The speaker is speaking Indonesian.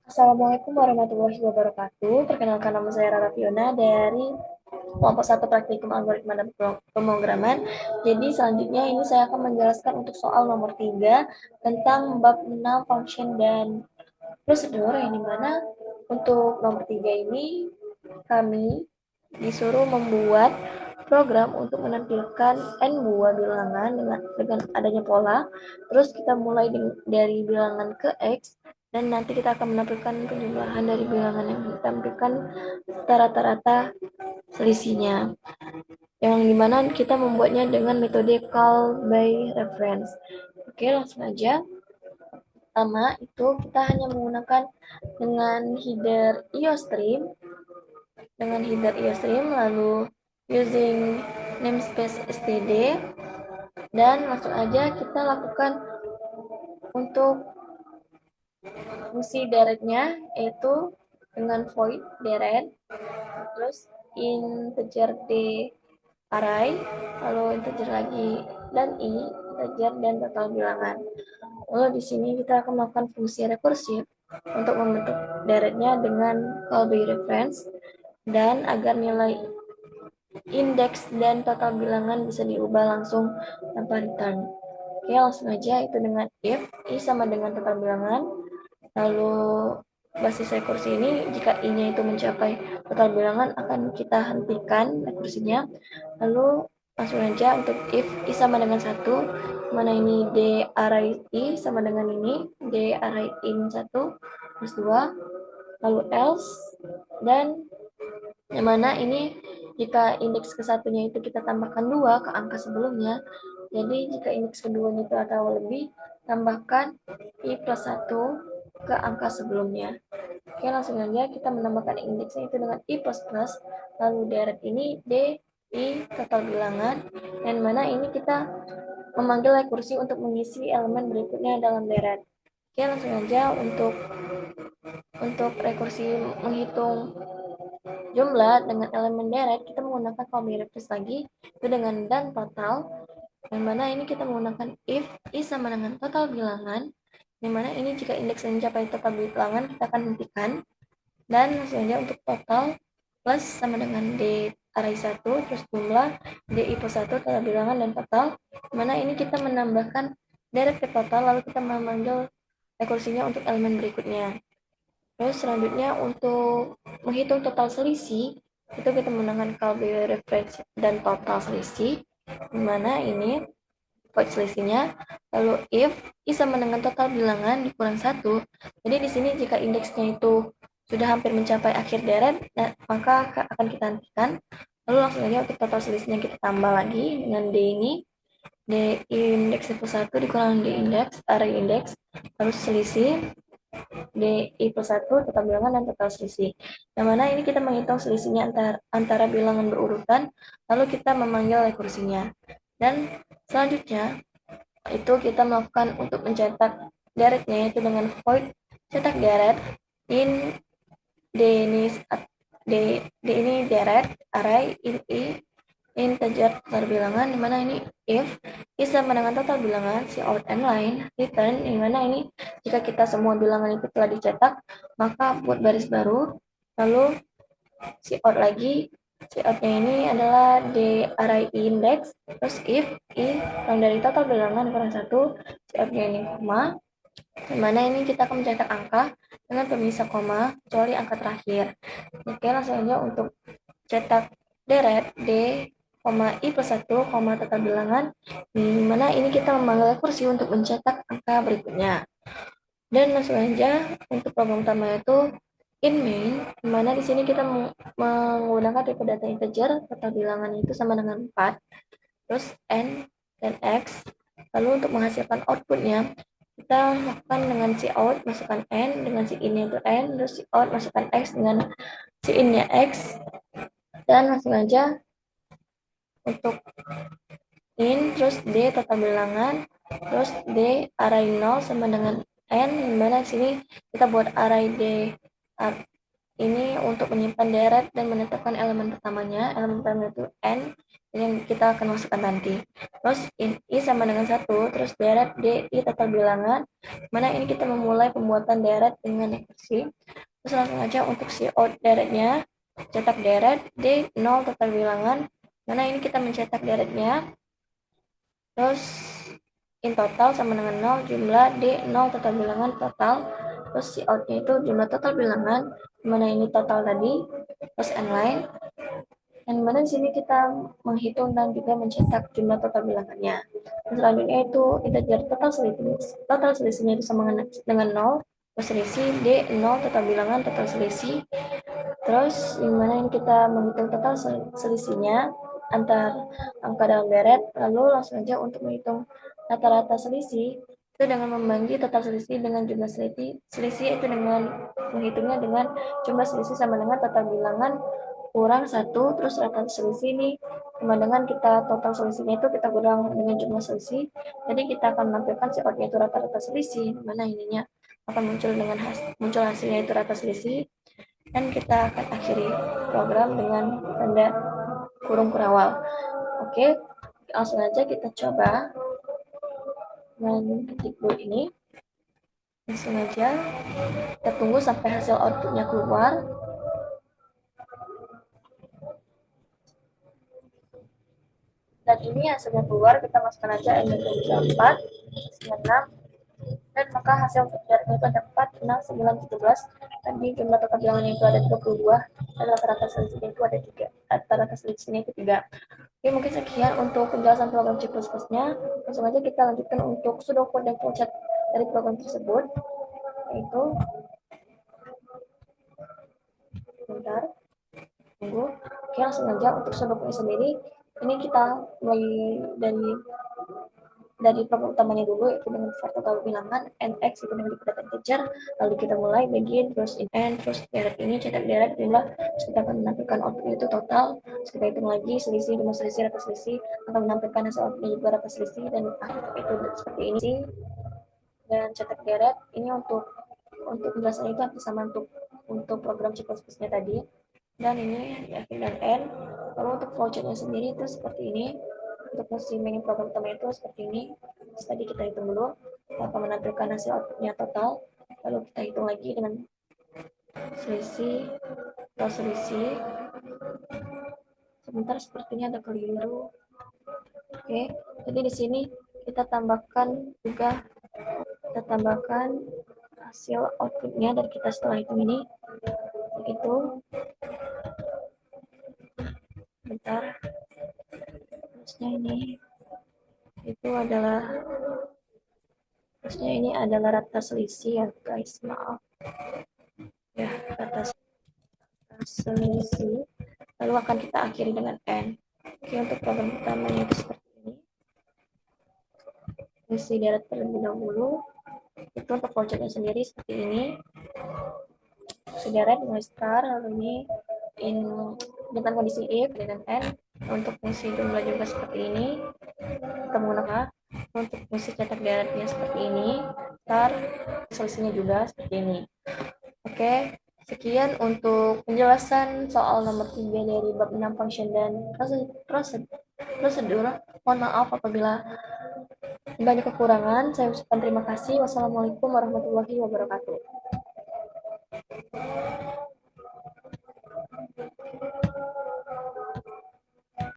Assalamualaikum warahmatullahi wabarakatuh. Perkenalkan nama saya Rara Fiona dari kelompok satu praktikum algoritma dan pemrograman. Jadi selanjutnya ini saya akan menjelaskan untuk soal nomor 3 tentang bab 6 function dan prosedur, yang dimana untuk nomor 3 ini kami disuruh membuat program untuk menampilkan n buah bilangan dengan adanya pola. Terus kita mulai dari bilangan ke x, dan nanti kita akan menampilkan penjumlahan dari bilangan yang ditampilkan rata-rata selisihnya, yang dimana kita membuatnya dengan metode call by reference. Oke, langsung aja. Pertama itu kita hanya menggunakan dengan header IOStream, lalu using namespace std, dan langsung aja kita lakukan untuk fungsi directnya, yaitu dengan void direct, terus integer d array, lalu integer lagi, dan integer dan total bilangan. Lalu di sini kita akan melakukan fungsi rekursif untuk membentuk directnya dengan call by reference, dan agar nilai indeks dan total bilangan bisa diubah langsung tanpa return. Oke, langsung aja itu dengan if i sama dengan total bilangan. Lalu basis rekursi ini, jika i-nya itu mencapai total bilangan, akan kita hentikan rekursinya. Lalu langsung aja untuk if i sama dengan 1, mana ini d array i sama dengan ini d array in 1 plus 2, lalu else, dan yang mana ini jika indeks ke-1-nya itu kita tambahkan 2 ke angka sebelumnya. Jadi jika indeks keduanya itu atau lebih, tambahkan i plus 1 ke angka sebelumnya. Oke, langsung aja kita menambahkan indeksnya itu dengan i plus plus, lalu direct ini d i total bilangan, dan mana ini kita memanggil rekursi untuk mengisi elemen berikutnya dalam deret. Oke, langsung aja untuk rekursi menghitung jumlah dengan elemen deret, kita menggunakan call reference lagi, itu dengan dan total, yang mana ini kita menggunakan if i sama dengan total bilangan, yang mana ini jika indeks mencapai total bilangan kita akan hentikan, dan langsung aja untuk total plus sama dengan d array 1 terus jumlah di plus 1 total bilangan dan total, mana ini kita menambahkan deret ke total, lalu kita memanggil rekursinya untuk elemen berikutnya. Terus selanjutnya untuk menghitung total selisih, itu kita menggunakan call by reference dan total selisih, dimana ini void selisihnya, lalu if i sama dengan total bilangan dikurang 1. Jadi di sini jika indeksnya itu sudah hampir mencapai akhir deret, maka akan kita hentikan. Lalu langsung aja untuk total selisihnya kita tambah lagi dengan d ini, d indeks plus 1 dikurang d indeks array indeks, lalu selisih d i plus 1 total bilangan dan total selisih. Yang mana ini kita menghitung selisihnya antara bilangan berurutan, lalu kita memanggil rekursinya. Dan selanjutnya itu kita melakukan untuk mencetak deretnya, yaitu dengan void cetak deret in d ini deret array in i integer terbilangan, di mana ini if i sama dengan total bilangan cout and line return, di mana ini jika kita semua bilangan itu telah dicetak, maka buat baris baru, lalu cout lagi, coutnya ini adalah d array index, terus if i yang dari total bilangan kurang 1, coutnya ini koma, dimana ini kita akan mencetak angka dengan pemisah koma kecuali angka terakhir. Oke, langsung aja untuk cetak deret d, i plus 1, total bilangan, di mana ini kita memanggil kursi untuk mencetak angka berikutnya. Dan langsung aja untuk program utama itu in main, di mana di sini kita menggunakan tipe data integer, total bilangan itu sama dengan 4, terus n dan x. Lalu untuk menghasilkan outputnya, kita lakukan dengan cout masukkan n, dengan in-nya itu n, terus cout masukkan x dengan in-nya x, dan langsung aja untuk in, terus d total bilangan, terus d array 0 sama dengan n, dimana sini kita buat array d ini untuk menyimpan deret dan menetapkan elemen pertamanya. Elemen pertama itu n, yang kita akan masukkan nanti. Terus I sama dengan 1, terus deret DI total bilangan, mana ini kita memulai pembuatan deret dengan rekursi. Terus langsung aja untuk si out deretnya, cetak deret D0 total bilangan, mana ini kita mencetak deretnya. Terus in total sama dengan 0, jumlah D0 total bilangan total. Terus si outnya itu jumlah total bilangan, mana ini total tadi, terus n line. Dan mana di sini kita menghitung dan juga mencetak jumlah total bilangannya. Dan selanjutnya itu integer total selisihnya itu sama dengan 0, terus selisih D0 total bilangan total selisih. Terus dimana ini kita menghitung total selisihnya antar angka dalam deret, lalu langsung aja untuk menghitung rata-rata selisih itu dengan membagi total selisih dengan jumlah selisih itu dengan menghitungnya dengan jumlah selisih sama dengan total bilangan kurang 1, terus rata selisih ini sama dengan kita total selisihnya itu kita kurang dengan jumlah selisih, jadi kita akan menampilkan si outnya itu rata-rata selisih, mana ininya akan muncul hasilnya itu rata selisih. Dan kita akan akhiri program dengan tanda kurung kurawal. Oke, langsung aja kita coba dengan ketik dulu ini. Langsung aja kita tunggu sampai hasil outputnya keluar. Dan ini hasilnya keluar, kita masukkan aja energi 4, 6, dan maka hasil terjadinya itu ada 4, 6, 9, 17, dan di jumlah total bilangannya itu ada 22, dan rata-rata selisihnya itu ada 3, rata-rata selisihnya itu 3. Oke, mungkin sekian untuk penjelasan program C++-nya. Langsung aja kita lanjutkan untuk pseudocode dan flowchart dari program tersebut, yaitu bentar, tunggu. Oke, langsung aja untuk pseudocode sendiri, ini kita mulai dari program utamanya dulu, yaitu dengan var total bilangan nx itu dengan data integer, lalu kita mulai begin terus in end terus deret ini cetak deret jumlah, terus kita akan menampilkan output itu total, terus kita hitung lagi selisih jumlah selisih rata selisih, akan menampilkan hasil outputnya juga rata selisih, dan itu seperti ini sih. Dan cetak deret ini untuk penjelasan itu hampir sama untuk program C++-nya tadi, dan ini F dan N. Lalu untuk flowchartnya sendiri itu seperti ini. Untuk mesin menu program utama itu seperti ini. Tadi kita hitung dulu, akan menampilkan hasil outputnya total, lalu kita hitung lagi dengan selisih atau selisih. Sebentar, sepertinya ada keliru. Oke, jadi di sini kita tambahkan hasil outputnya dari kita setelah hitung ini, itu bentar, terusnya ini adalah rata selisih ya guys, maaf ya, rata selisih, lalu akan kita akhiri dengan N. Oke, untuk program utamanya itu seperti ini, isi deret terlebih dahulu. Itu untuk flowchartnya sendiri seperti ini, isi deret dengan star, lalu ini dengan kondisi if dengan N. Untuk fungsi jumlah juga seperti ini, kita menggunakan untuk fungsi cetak deretnya seperti ini, star, selisihnya juga seperti ini. Oke, sekian untuk penjelasan soal nomor 3 dari bab 6 function dan prosedur. Mohon maaf apabila banyak kekurangan. Saya ucapkan terima kasih. Wassalamualaikum warahmatullahi wabarakatuh.